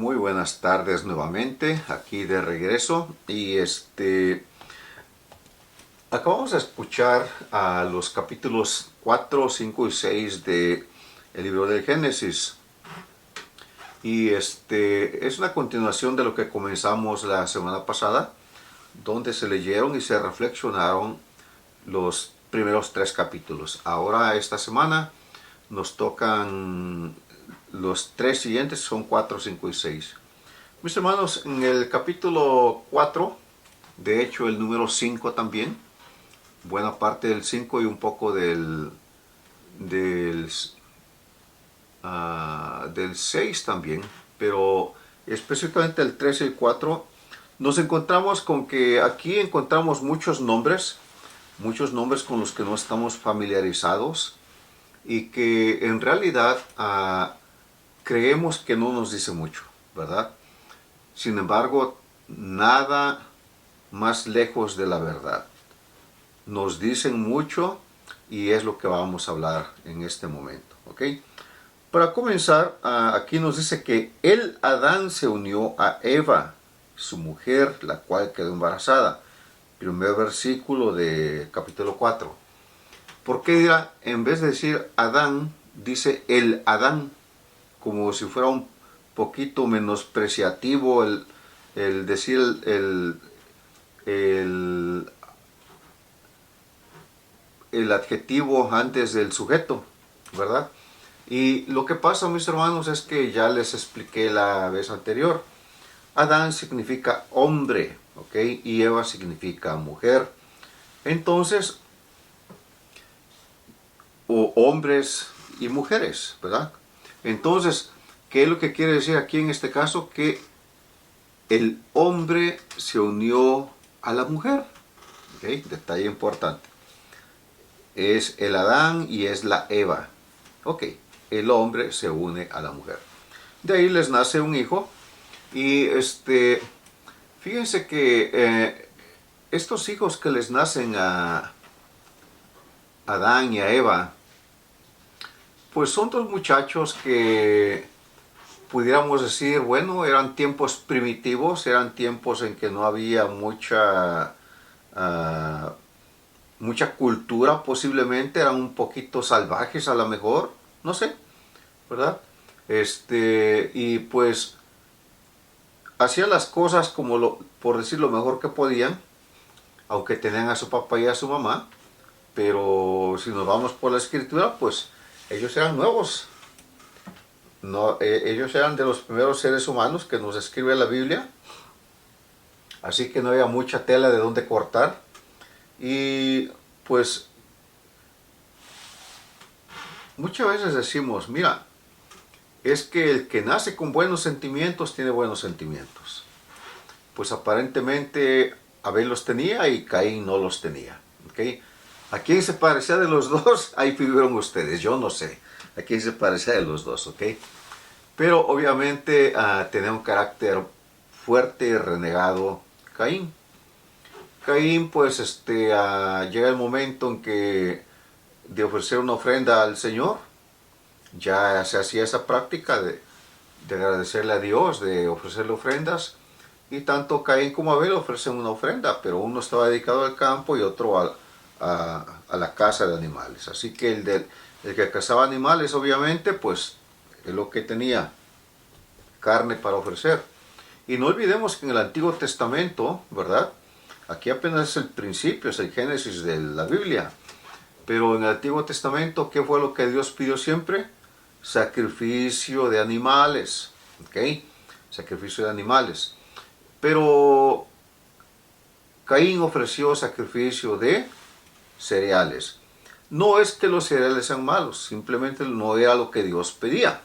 Muy buenas tardes nuevamente, aquí de regreso. Y acabamos de escuchar a los capítulos 4, 5 y 6 de el libro del Génesis. Y es una continuación de lo que comenzamos la semana pasada, donde se leyeron y se reflexionaron los primeros 3 capítulos. Ahora esta semana nos tocan los 3 siguientes, son 4, 5 y 6. Mis hermanos, en el capítulo 4, de hecho el número 5 también, buena parte del 5 y un poco del, del 6 también, pero específicamente el 3 y el 4, nos encontramos con que aquí encontramos muchos nombres con los que no estamos familiarizados y que en realidad creemos que no nos dice mucho, ¿verdad? Sin embargo, nada más lejos de la verdad. Nos dicen mucho y es lo que vamos a hablar en este momento, ¿ok? Para comenzar, aquí nos dice que el Adán se unió a Eva, su mujer, la cual quedó embarazada. Primer versículo de capítulo 4. ¿Por qué dirá, en vez de decir Adán, dice el Adán? Como si fuera un poquito menospreciativo el decir el adjetivo antes del sujeto, ¿verdad? Y lo que pasa, mis hermanos, es que ya les expliqué la vez anterior. Adán significa hombre, ¿ok? Y Eva significa mujer. Entonces, o hombres y mujeres, ¿verdad? Entonces, ¿qué es lo que quiere decir aquí en este caso? Que el hombre se unió a la mujer. ¿Okay? Detalle importante. Es el Adán y es la Eva. Ok, el hombre se une a la mujer. De ahí les nace un hijo. Y fíjense que estos hijos que les nacen a Adán y a Eva, pues son dos muchachos que pudiéramos decir, bueno, eran tiempos primitivos, eran tiempos en que no había mucha cultura, posiblemente eran un poquito salvajes a lo mejor, no sé, ¿verdad? Y pues hacían las cosas como por decir lo mejor que podían, aunque tenían a su papá y a su mamá, pero si nos vamos por la escritura, pues ellos eran nuevos. No, ellos eran de los primeros seres humanos que nos escribe la Biblia, así que no había mucha tela de dónde cortar. Y pues muchas veces decimos, mira, es que el que nace con buenos sentimientos tiene buenos sentimientos. Pues aparentemente Abel los tenía y Caín no los tenía. ¿Okay? ¿A quién se parecía de los dos? Ahí figuran ustedes, yo no sé. ¿A quién se parecía de los dos? ¿Ok? Pero obviamente tenía un carácter fuerte y renegado Caín. Caín pues llega el momento en que de ofrecer una ofrenda al Señor, ya se hacía esa práctica de agradecerle a Dios, de ofrecerle ofrendas, y tanto Caín como Abel ofrecen una ofrenda, pero uno estaba dedicado al campo y otro a la caza de animales. Así que el que cazaba animales, obviamente, pues es lo que tenía carne para ofrecer. Y no olvidemos que en el Antiguo Testamento, ¿verdad? Aquí apenas es el principio, es el Génesis de la Biblia. Pero en el Antiguo Testamento, ¿qué fue lo que Dios pidió siempre? Sacrificio de animales. ¿Ok? Sacrificio de animales. Pero Caín ofreció sacrificio de cereales. No es que los cereales sean malos, simplemente no era lo que Dios pedía.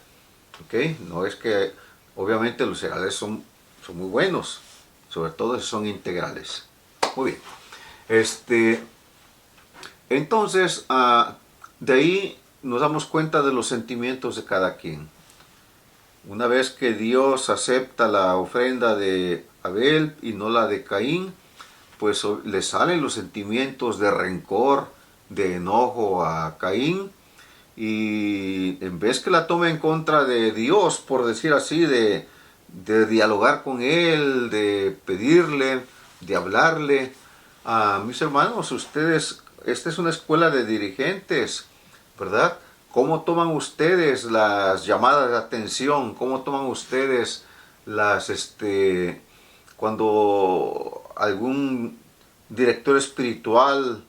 ¿Ok? No es que, obviamente los cereales son muy buenos, sobre todo si son integrales. Muy bien. Entonces, de ahí nos damos cuenta de los sentimientos de cada quien. Una vez que Dios acepta la ofrenda de Abel y no la de Caín, pues le salen los sentimientos de rencor, de enojo a Caín, y en vez que la tome en contra de Dios, por decir así, de de dialogar con él, de pedirle, de hablarle. Mis hermanos, ustedes, esta es una escuela de dirigentes, ¿verdad? ¿Cómo toman ustedes las llamadas de atención? ¿Cómo toman ustedes las, cuando algún director espiritual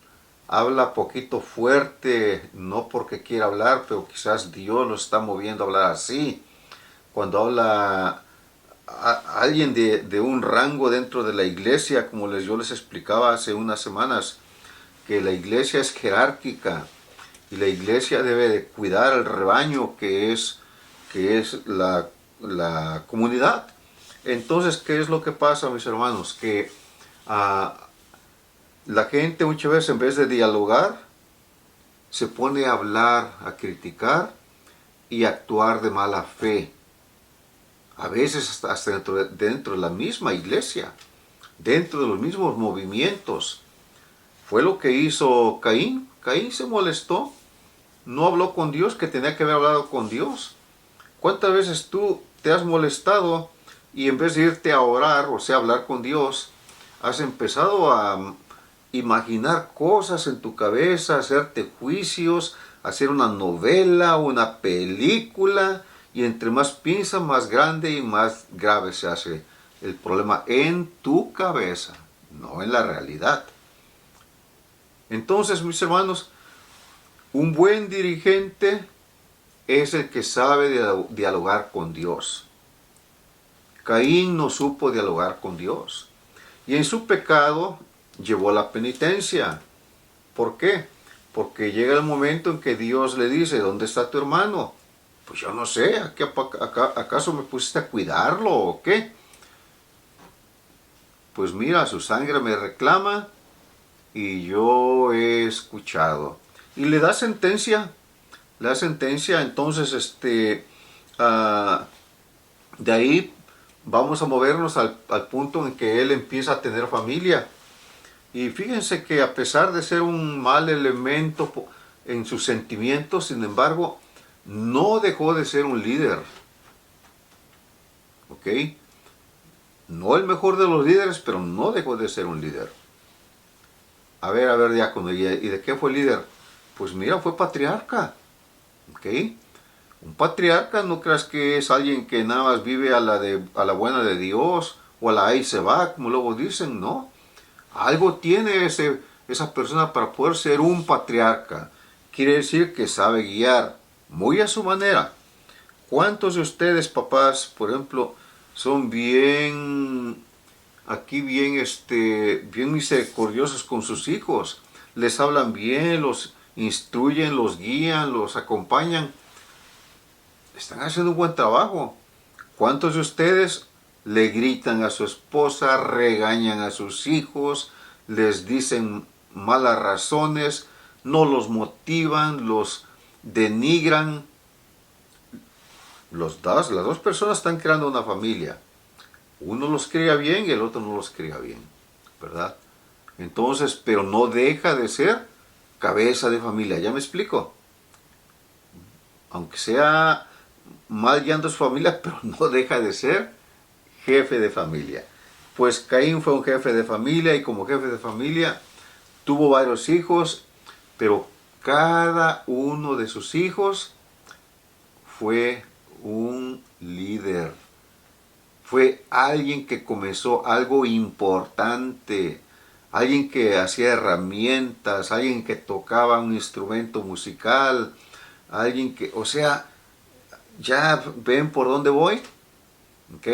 habla poquito fuerte, no porque quiera hablar, pero quizás Dios lo está moviendo a hablar así? Cuando habla alguien de un rango dentro de la iglesia, como yo les explicaba hace unas semanas, que la iglesia es jerárquica y la iglesia debe de cuidar al rebaño que es la comunidad. Entonces, ¿qué es lo que pasa, mis hermanos? Que la gente muchas veces, en vez de dialogar, se pone a hablar, a criticar y a actuar de mala fe. A veces hasta dentro de la misma iglesia, dentro de los mismos movimientos. Fue lo que hizo Caín. Caín se molestó, no habló con Dios, que tenía que haber hablado con Dios. ¿Cuántas veces tú te has molestado y en vez de irte a orar, o sea, hablar con Dios, has empezado a imaginar cosas en tu cabeza, hacerte juicios, hacer una novela, una película, y entre más piensas, más grande y más grave se hace el problema en tu cabeza, no en la realidad? Entonces, mis hermanos, un buen dirigente es el que sabe dialogar con Dios. Caín no supo dialogar con Dios. Y en su pecado llevó la penitencia. ¿Por qué? Porque llega el momento en que Dios le dice, ¿dónde está tu hermano? Pues yo no sé, ¿acaso me pusiste a cuidarlo o qué? Pues mira, su sangre me reclama y yo he escuchado. Y le da sentencia. Entonces, de ahí vamos a movernos al punto en que él empieza a tener familia. Y fíjense que a pesar de ser un mal elemento en sus sentimientos, sin embargo, no dejó de ser un líder. ¿Ok? No el mejor de los líderes, pero no dejó de ser un líder. A ver, diácono, ¿y de qué fue líder? Pues mira, fue patriarca. ¿Ok? Un patriarca no creas que es alguien que nada más vive a la buena de Dios o a la ahí se va, como luego dicen, no. Algo tiene esa persona para poder ser un patriarca. Quiere decir que sabe guiar muy a su manera. ¿Cuántos de ustedes, papás, por ejemplo, son bien bien misericordiosos con sus hijos? Les hablan bien, los instruyen, los guían, los acompañan. Están haciendo un buen trabajo. ¿Cuántos de ustedes le gritan a su esposa, regañan a sus hijos, les dicen malas razones, no los motivan, los denigran? Las dos personas están creando una familia. Uno los cría bien y el otro no los cría bien, ¿verdad? Entonces, pero no deja de ser cabeza de familia. ¿Ya me explico? Aunque sea mal guiando a su familia, pero no deja de ser jefe de familia. Pues Caín fue un jefe de familia y como jefe de familia tuvo varios hijos, pero cada uno de sus hijos fue un líder. Fue alguien que comenzó algo importante, alguien que hacía herramientas, alguien que tocaba un instrumento musical, alguien que, o sea, ¿ya ven por dónde voy? ¿Ok?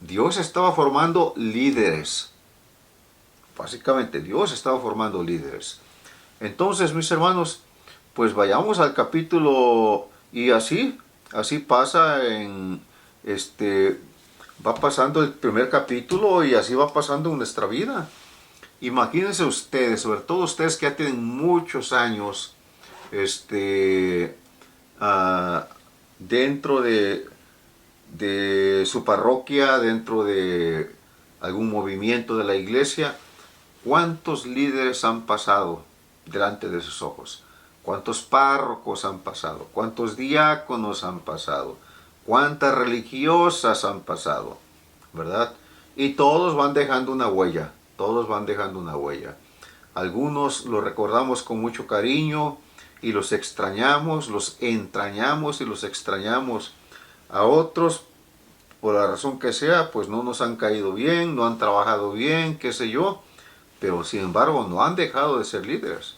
Dios estaba formando líderes. Básicamente, Dios estaba formando líderes. Entonces, mis hermanos, pues vayamos al capítulo y así pasa va pasando el primer capítulo y así va pasando en nuestra vida. Imagínense ustedes, sobre todo ustedes que ya tienen muchos años, dentro de su parroquia, dentro de algún movimiento de la iglesia, ¿cuántos líderes han pasado delante de sus ojos? ¿Cuántos párrocos han pasado? ¿Cuántos diáconos han pasado? cuántas religiosas han pasado, ¿verdad? Y todos van dejando una huella, todos van dejando una huella. Algunos los recordamos con mucho cariño y los extrañamos, los entrañamos y los extrañamos. A otros, por la razón que sea, pues no nos han caído bien, no han trabajado bien, qué sé yo, pero sin embargo no han dejado de ser líderes.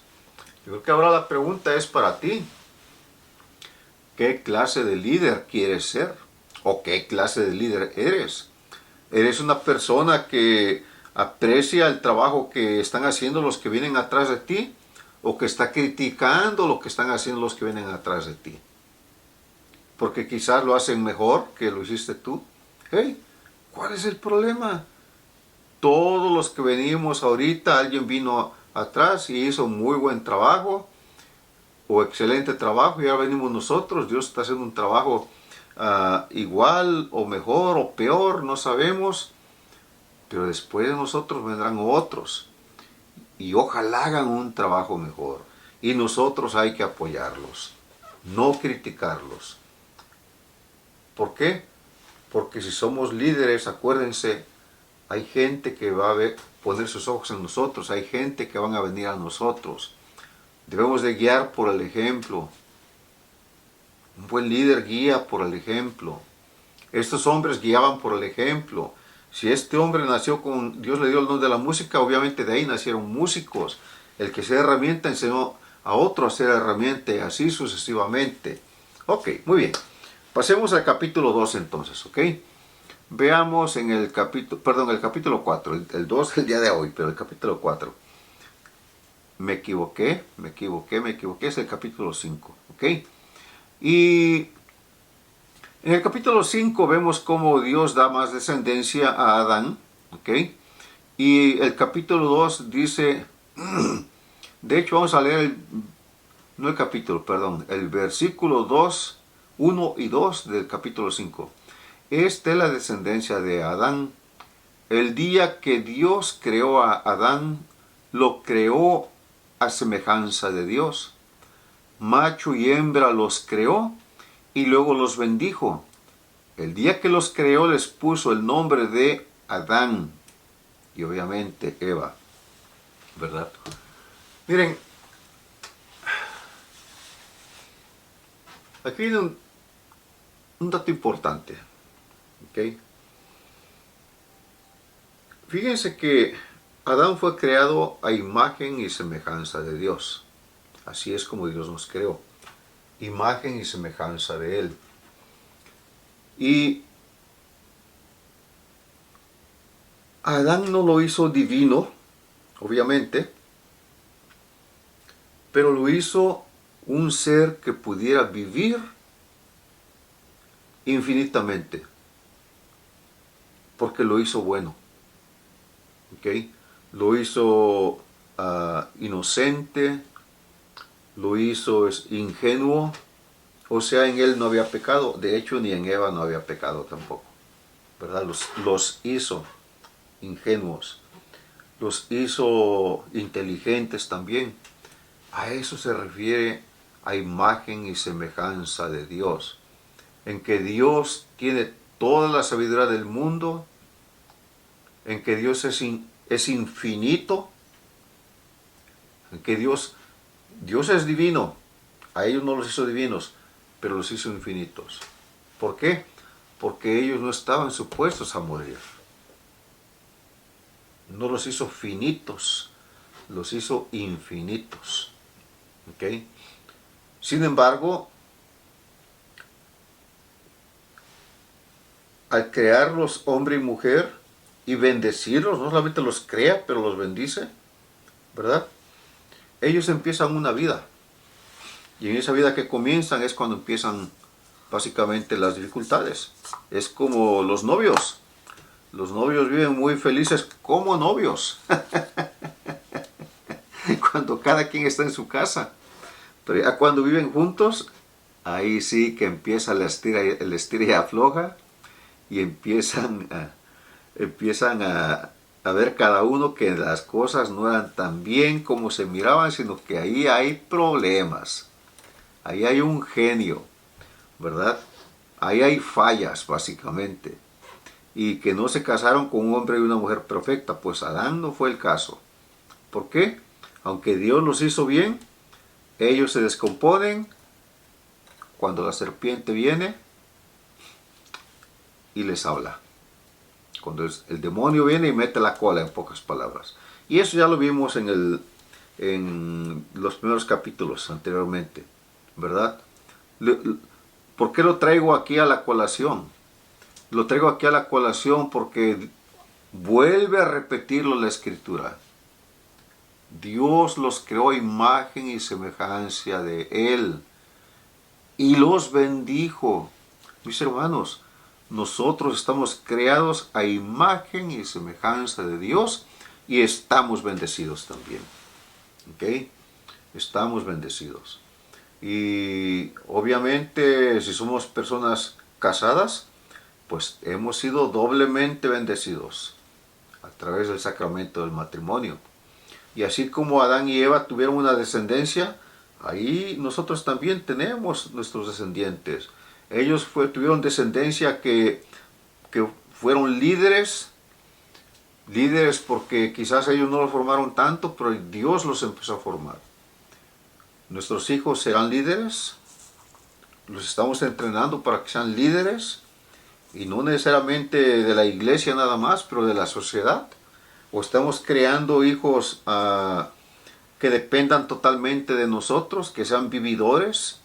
Yo creo que ahora la pregunta es para ti. ¿Qué clase de líder quieres ser? ¿O qué clase de líder eres? ¿Eres una persona que aprecia el trabajo que están haciendo los que vienen atrás de ti? ¿O que está criticando lo que están haciendo los que vienen atrás de ti? Porque quizás lo hacen mejor que lo hiciste tú. Hey, ¿cuál es el problema? Todos los que venimos ahorita, alguien vino atrás y hizo muy buen trabajo o excelente trabajo y ahora venimos nosotros. Dios está haciendo un trabajo igual o mejor o peor, no sabemos, pero después de nosotros vendrán otros y ojalá hagan un trabajo mejor y nosotros hay que apoyarlos, no criticarlos. ¿Por qué? Porque si somos líderes, acuérdense, hay gente que va a poner sus ojos en nosotros, hay gente que van a venir a nosotros. Debemos de guiar por el ejemplo. Un buen líder guía por el ejemplo. Estos hombres guiaban por el ejemplo. Si este hombre nació con, Dios le dio el don de la música, obviamente de ahí nacieron músicos. El que sea herramienta enseñó a otro a ser herramienta y así sucesivamente. Ok, muy bien. Pasemos al capítulo 2 entonces, ok. Veamos en el capítulo 4, el 2 el día de hoy, pero el capítulo 4. Me equivoqué, es el capítulo 5, ¿ok? Y en el capítulo 5 vemos cómo Dios da más descendencia a Adán, ¿ok? Y el capítulo 2 dice, de hecho vamos a leer, el versículo 2, 1 y 2 del capítulo 5. Esta es la descendencia de Adán. El día que Dios creó a Adán, lo creó a semejanza de Dios. Macho y hembra los creó y luego los bendijo. El día que los creó les puso el nombre de Adán y obviamente Eva, ¿verdad? Miren, aquí viene un dato importante, ¿ok? Fíjense que Adán fue creado a imagen y semejanza de Dios. Así es como Dios nos creó. Imagen y semejanza de Él. Y Adán no lo hizo divino, obviamente, pero lo hizo un ser que pudiera vivir infinitamente, porque lo hizo bueno, ¿ok? Lo hizo inocente, lo hizo ingenuo, o sea, en él no había pecado, de hecho ni en Eva no había pecado tampoco, ¿verdad? Los hizo ingenuos, los hizo inteligentes también. A eso se refiere a imagen y semejanza de Dios, en que Dios tiene toda la sabiduría del mundo, en que Dios es infinito, en que Dios es divino. A ellos no los hizo divinos, pero los hizo infinitos. ¿Por qué? Porque ellos no estaban supuestos a morir. No los hizo finitos, los hizo infinitos. ¿Ok? Sin embargo, al crearlos hombre y mujer y bendecirlos, no solamente los crea, pero los bendice, ¿verdad? Ellos empiezan una vida. Y en esa vida que comienzan es cuando empiezan básicamente las dificultades. Es como los novios. Los novios viven muy felices como novios. Cuando cada quien está en su casa. Pero ya cuando viven juntos, ahí sí que empieza el estira y afloja. Y empiezan a ver cada uno que las cosas no eran tan bien como se miraban, sino que ahí hay problemas. Ahí hay un genio, ¿verdad? Ahí hay fallas, básicamente. Y que no se casaron con un hombre y una mujer perfecta, pues Adán no fue el caso. ¿Por qué? Aunque Dios los hizo bien, ellos se descomponen cuando la serpiente viene y les habla. Cuando el demonio viene y mete la cola, en pocas palabras. Y eso ya lo vimos en los primeros capítulos anteriormente, ¿verdad? ¿Por qué lo traigo aquí a la colación? Lo traigo aquí a la colación porque vuelve a repetirlo la Escritura. Dios los creó a imagen y semejanza de Él y los bendijo. Mis hermanos, nosotros estamos creados a imagen y semejanza de Dios y estamos bendecidos también. ¿Ok? Estamos bendecidos. Y obviamente si somos personas casadas, pues hemos sido doblemente bendecidos a través del sacramento del matrimonio. Y así como Adán y Eva tuvieron una descendencia, ahí nosotros también tenemos nuestros descendientes. Ellos tuvieron descendencia que fueron líderes porque quizás ellos no lo formaron tanto, pero Dios los empezó a formar. Nuestros hijos serán líderes, los estamos entrenando para que sean líderes, y no necesariamente de la iglesia nada más, pero de la sociedad. O estamos creando hijos que dependan totalmente de nosotros, que sean vividores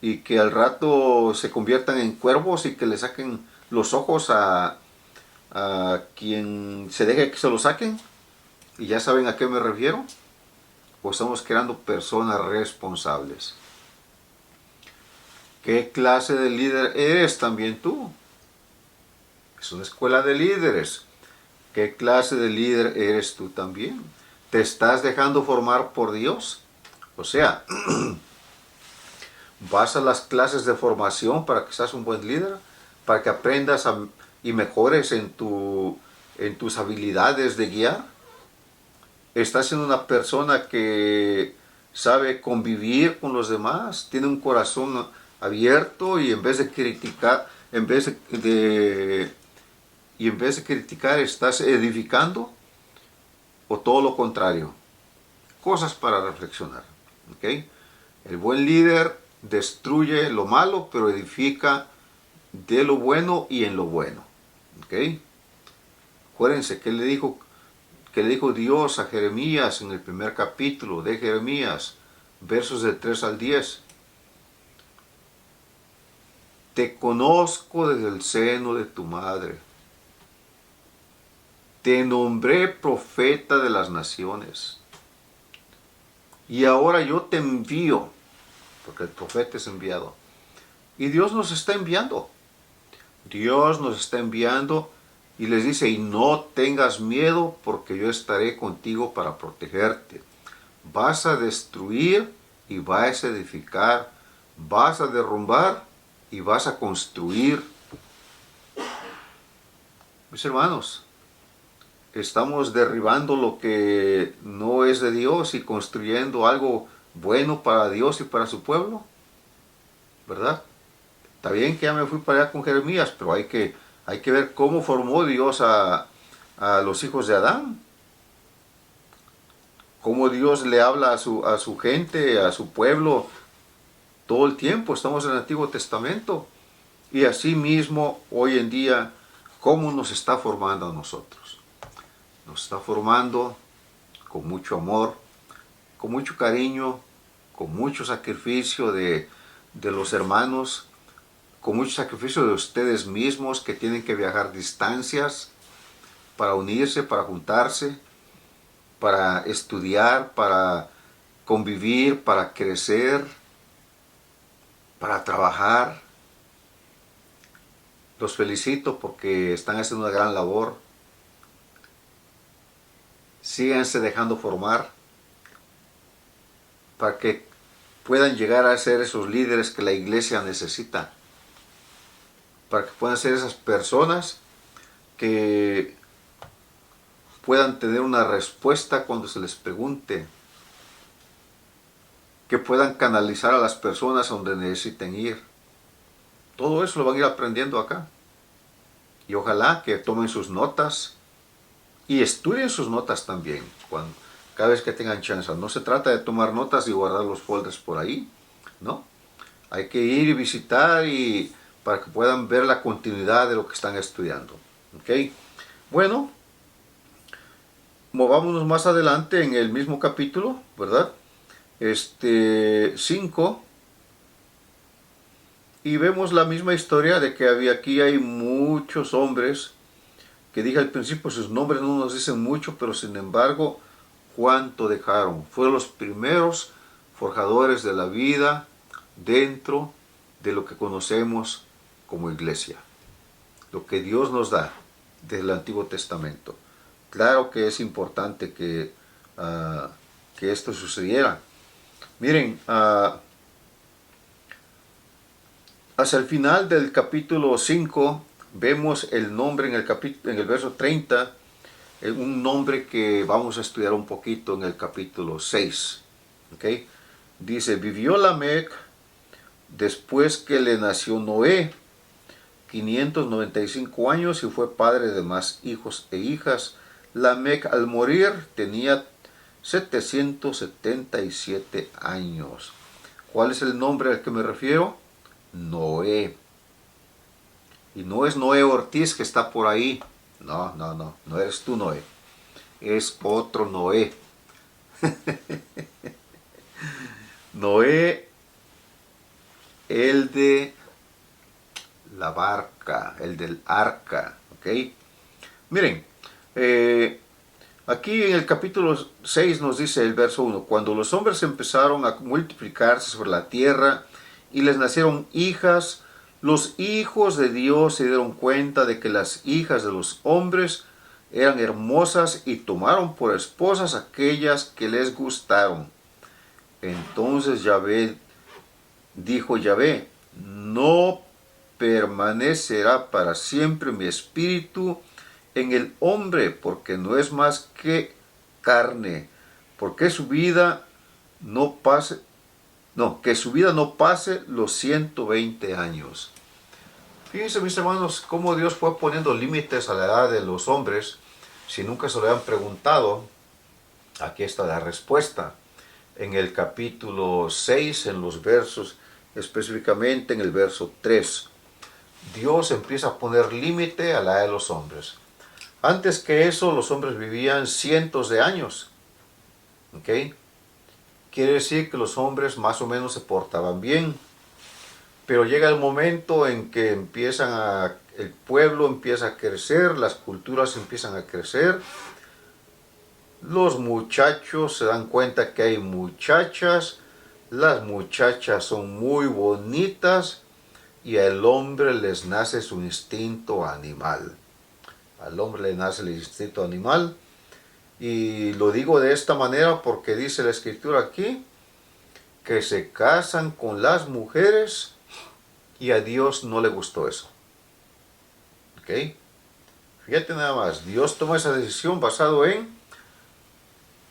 y que al rato se conviertan en cuervos y que le saquen los ojos a quien se deje que se lo saquen. Y ya saben a qué me refiero. O estamos creando personas responsables. ¿Qué clase de líder eres también tú? Es una escuela de líderes. ¿Qué clase de líder eres tú también? ¿Te estás dejando formar por Dios? O sea, ¿vas a las clases de formación para que seas un buen líder? ¿Para que aprendas y mejores en tus habilidades de guiar? ¿Estás siendo una persona que sabe convivir con los demás? ¿Tiene un corazón abierto y en vez de criticar, en vez de criticar, estás edificando? ¿O todo lo contrario? Cosas para reflexionar. ¿Okay? El buen líder destruye lo malo, pero edifica de lo bueno y en lo bueno. ¿Okay? Acuérdense que le dijo Dios a Jeremías en el primer capítulo de Jeremías, versos de 3 al 10. Te conozco desde el seno de tu madre. Te nombré profeta de las naciones. Y ahora yo te envío, porque el profeta es enviado. Y Dios nos está enviando. Dios nos está enviando y les dice, y no tengas miedo porque yo estaré contigo para protegerte. Vas a destruir y vas a edificar. Vas a derrumbar y vas a construir. Mis hermanos, estamos derribando lo que no es de Dios y construyendo algo bueno para Dios y para su pueblo, ¿verdad? Está bien que ya me fui para allá con Jeremías, pero hay que ver cómo formó Dios a los hijos de Adán. Cómo Dios le habla a su gente, a su pueblo, todo el tiempo. Estamos en el Antiguo Testamento. Y así mismo, hoy en día, cómo nos está formando a nosotros. Nos está formando con mucho amor, con mucho cariño, con mucho sacrificio de los hermanos, con mucho sacrificio de ustedes mismos que tienen que viajar distancias para unirse, para juntarse, para estudiar, para convivir, para crecer, para trabajar. Los felicito porque están haciendo una gran labor. Síganse dejando formar para que puedan llegar a ser esos líderes que la iglesia necesita. Para que puedan ser esas personas que puedan tener una respuesta cuando se les pregunte. Que puedan canalizar a las personas donde necesiten ir. Todo eso lo van a ir aprendiendo acá. Y ojalá que tomen sus notas y estudien sus notas también, cada vez que tengan chance. No se trata de tomar notas y guardar los folders por ahí, ¿no? Hay que ir y visitar para que puedan ver la continuidad de lo que están estudiando. ¿Ok? Bueno, movámonos más adelante en el mismo capítulo, ¿verdad? 5. Y vemos la misma historia de que aquí hay muchos hombres, que dije al principio, sus nombres no nos dicen mucho, pero sin embargo, cuánto dejaron. Fueron los primeros forjadores de la vida dentro de lo que conocemos como iglesia. Lo que Dios nos da del Antiguo Testamento. Claro que es importante que esto sucediera. Miren, hacia el final del capítulo 5 vemos el nombre en el verso 30, un nombre que vamos a estudiar un poquito en el capítulo 6. ¿Okay? Dice, vivió Lamec después que le nació Noé 595 años y fue padre de más hijos e hijas. Lamec al morir tenía 777 años. ¿Cuál es el nombre al que me refiero? Noé. Y no es Noé Ortiz que está por ahí. No eres tú, Noé. Es otro Noé. Noé, el de la barca, el del arca. ¿Ok? Miren, aquí en el capítulo 6 nos dice el verso 1, cuando los hombres empezaron a multiplicarse sobre la tierra y les nacieron hijas, los hijos de Dios se dieron cuenta de que las hijas de los hombres eran hermosas y tomaron por esposas aquellas que les gustaron. Entonces dijo Yahvé, no permanecerá para siempre mi espíritu en el hombre, porque no es más que carne, porque su vida no pase los 120 años. Fíjense, mis hermanos, cómo Dios fue poniendo límites a la edad de los hombres. Si nunca se lo habían preguntado, aquí está la respuesta. En el capítulo 6, en los versos, específicamente en el verso 3, Dios empieza a poner límite a la edad de los hombres. Antes que eso, los hombres vivían cientos de años. ¿Ok? Quiere decir que los hombres más o menos se portaban bien. Pero llega el momento en que el pueblo empieza a crecer, las culturas empiezan a crecer. Los muchachos se dan cuenta que hay muchachas. Las muchachas son muy bonitas y al hombre les nace su instinto animal. Al hombre le nace el instinto animal. Y lo digo de esta manera porque dice la escritura aquí que se casan con las mujeres y a Dios no le gustó eso. ¿Ok? Fíjate nada más, Dios toma esa decisión basado en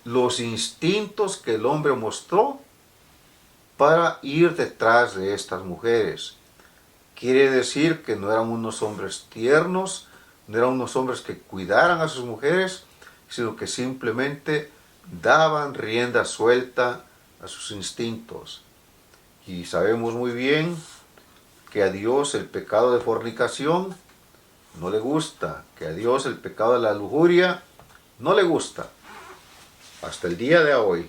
los instintos que el hombre mostró para ir detrás de estas mujeres. Quiere decir que no eran unos hombres tiernos, no eran unos hombres que cuidaran a sus mujeres, sino que simplemente daban rienda suelta a sus instintos. Y sabemos muy bien que a Dios el pecado de fornicación no le gusta, que a Dios el pecado de la lujuria no le gusta. Hasta el día de hoy,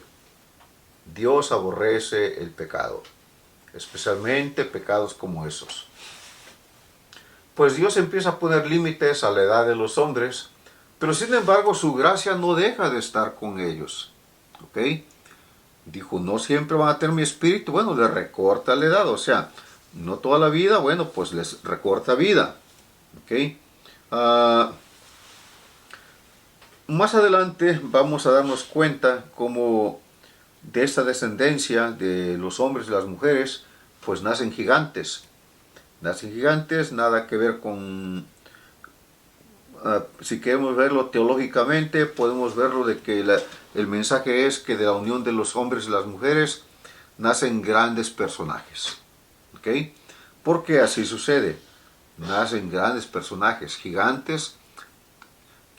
Dios aborrece el pecado, especialmente pecados como esos. Pues Dios empieza a poner límites a la edad de los hombres, pero sin embargo su gracia no deja de estar con ellos. ¿Ok? Dijo, no siempre van a tener mi espíritu. Bueno, les recorta la edad, o sea, no toda la vida, bueno, pues les recorta vida. ¿Ok? Más adelante vamos a darnos cuenta cómo de esta descendencia de los hombres y las mujeres, pues nacen gigantes. Nacen gigantes, nada que ver con... si queremos verlo teológicamente, podemos verlo de que el mensaje es que de la unión de los hombres y las mujeres nacen grandes personajes. ¿Ok? Porque así sucede. Nacen grandes personajes, gigantes,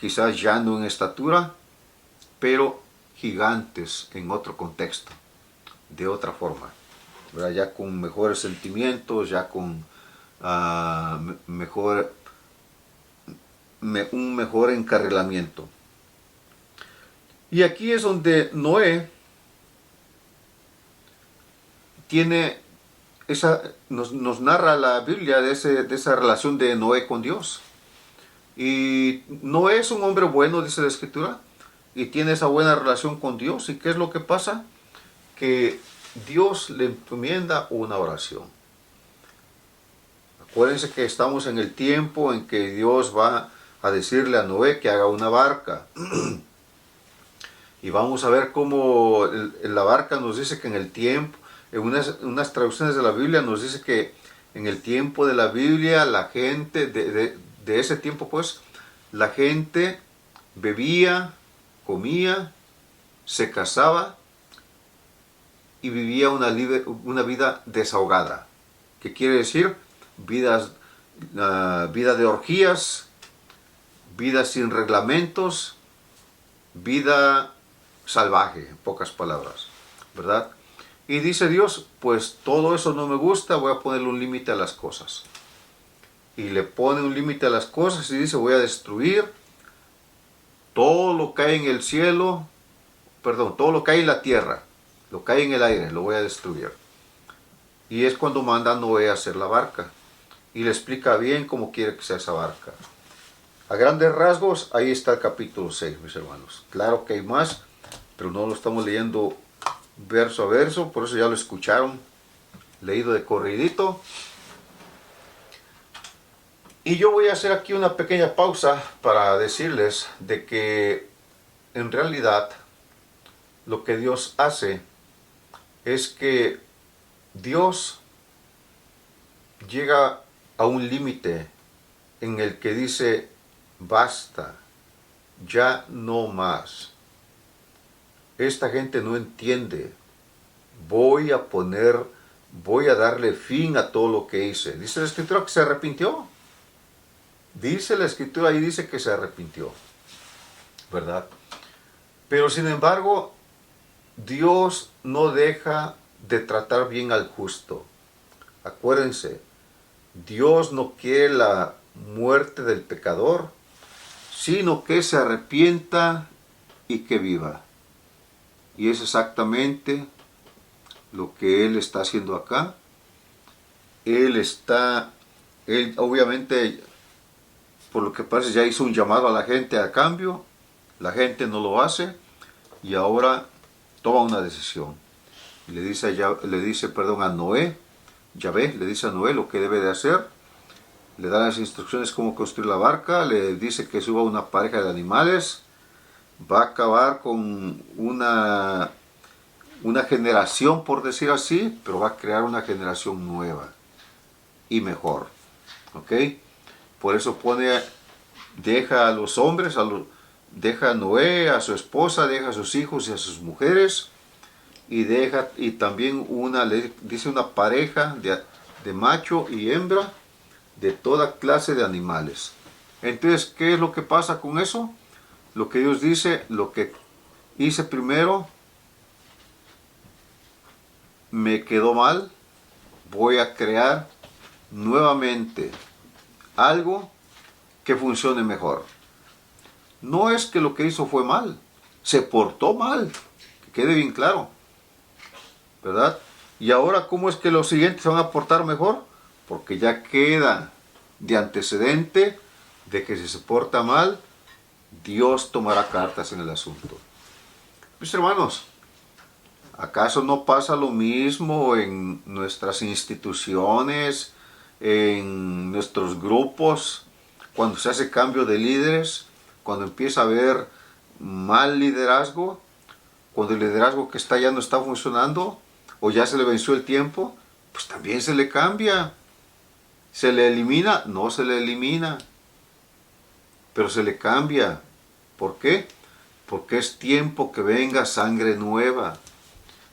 quizás ya no en estatura, pero gigantes en otro contexto, de otra forma, ¿verdad? Ya con mejores sentimientos, ya con un mejor encarrilamiento. Y aquí es donde Noé tiene nos narra la Biblia de esa relación de Noé con Dios. Y Noé es un hombre bueno, dice la Escritura, y tiene esa buena relación con Dios. ¿Y qué es lo que pasa? Que Dios le encomienda una oración. Acuérdense que estamos en el tiempo en que Dios va a decirle a Noé que haga una barca. Y vamos a ver cómo la barca nos dice que en el tiempo, en unas traducciones de la Biblia nos dice que en el tiempo de la Biblia la gente, de ese tiempo pues, la gente bebía, comía, se casaba y vivía una vida desahogada. ¿Qué quiere decir? Vida de orgías, vida sin reglamentos, vida salvaje, en pocas palabras, ¿verdad? Y dice Dios, pues todo eso no me gusta, voy a ponerle un límite a las cosas. Y le pone un límite a las cosas y dice, voy a destruir todo lo que hay en el cielo, perdón, todo lo que hay en la tierra, lo que hay en el aire, lo voy a destruir. Y es cuando manda a Noé a hacer la barca. Y le explica bien cómo quiere que sea esa barca. A grandes rasgos, ahí está el capítulo 6, mis hermanos. Claro que hay más, pero no lo estamos leyendo verso a verso, por eso ya lo escucharon, leído de corridito. Y yo voy a hacer aquí una pequeña pausa para decirles de que en realidad lo que Dios hace es que Dios llega a un límite en el que dice, basta, ya no más. Esta gente no entiende. Voy a darle fin a todo lo que hice. Dice la Escritura que se arrepintió. Dice la Escritura ahí, dice que se arrepintió, ¿verdad? Pero sin embargo, Dios no deja de tratar bien al justo. Acuérdense, Dios no quiere la muerte del pecador, sino que se arrepienta y que viva. Y es exactamente lo que Él está haciendo acá. Él obviamente, por lo que parece, ya hizo un llamado a la gente a cambio. La gente no lo hace y ahora toma una decisión. Le dice a Noé, Yahvé le dice a Noé lo que debe de hacer. Le da las instrucciones cómo construir la barca. Le dice que suba una pareja de animales. Va a acabar con una generación, por decir así, pero va a crear una generación nueva y mejor. ¿Ok? Por eso deja a los hombres, deja a Noé, a su esposa, deja a sus hijos y a sus mujeres, y también le dice una pareja de macho y hembra de toda clase de animales. Entonces, ¿qué es lo que pasa con eso? Lo que Dios dice, lo que hice primero me quedó mal, voy a crear nuevamente algo que funcione mejor. No es que lo que hizo fue mal, se portó mal, que quede bien claro, ¿verdad? Y ahora, ¿cómo es que los siguientes se van a portar mejor? Porque ya queda de antecedente de que si se porta mal, Dios tomará cartas en el asunto. Mis hermanos, ¿acaso no pasa lo mismo en nuestras instituciones, en nuestros grupos, cuando se hace cambio de líderes, cuando empieza a haber mal liderazgo, cuando el liderazgo que está ya no está funcionando, o ya se le venció el tiempo? Pues también se le cambia. ¿Se le elimina? No se le elimina, pero se le cambia. ¿Por qué? Porque es tiempo que venga sangre nueva.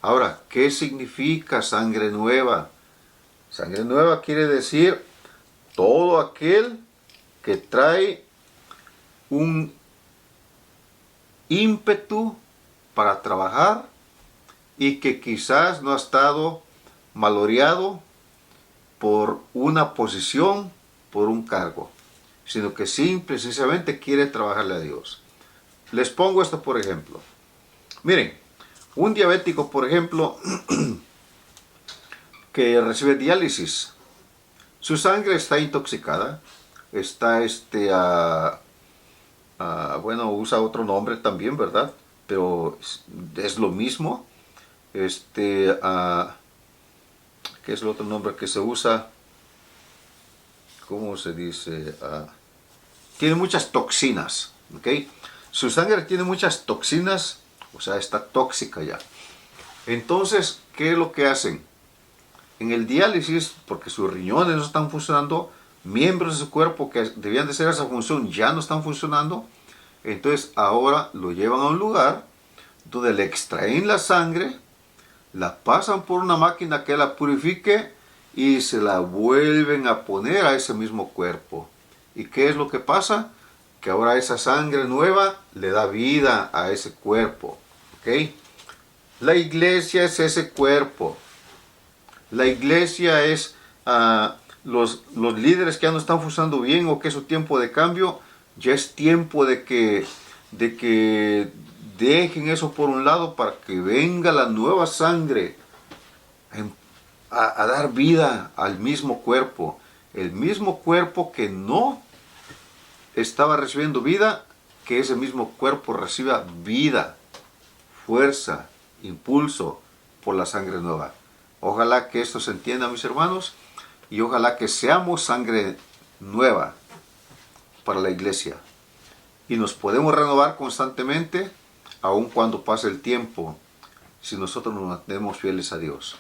Ahora, ¿qué significa sangre nueva? Sangre nueva quiere decir todo aquel que trae un ímpetu para trabajar y que quizás no ha estado valoreado por una posición, por un cargo, sino que simple y sencillamente quiere trabajarle a Dios. Les pongo esto por ejemplo. Miren, un diabético, por ejemplo, que recibe diálisis, su sangre está intoxicada, está bueno, usa otro nombre también, ¿verdad? Pero es lo mismo. ¿Qué es el otro nombre que se usa? ¿Cómo se dice? Tiene muchas toxinas, ¿ok? Su sangre tiene muchas toxinas, o sea, está tóxica ya. Entonces, ¿qué es lo que hacen? En el diálisis, porque sus riñones no están funcionando, miembros de su cuerpo que debían de hacer esa función ya no están funcionando, entonces ahora lo llevan a un lugar donde le extraen la sangre, la pasan por una máquina que la purifique y se la vuelven a poner a ese mismo cuerpo. ¿Y qué es lo que pasa? Que ahora esa sangre nueva le da vida a ese cuerpo. ¿Ok? La iglesia es ese cuerpo. La iglesia es los líderes que ya no están funcionando bien o que es su tiempo de cambio. Ya es tiempo de que dejen eso por un lado para que venga la nueva sangre a dar vida al mismo cuerpo. El mismo cuerpo que no estaba recibiendo vida, que ese mismo cuerpo reciba vida, fuerza, impulso por la sangre nueva. Ojalá que esto se entienda, mis hermanos, y ojalá que seamos sangre nueva para la iglesia. Y nos podemos renovar constantemente, aun cuando pase el tiempo, si nosotros nos mantenemos fieles a Dios.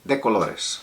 De colores.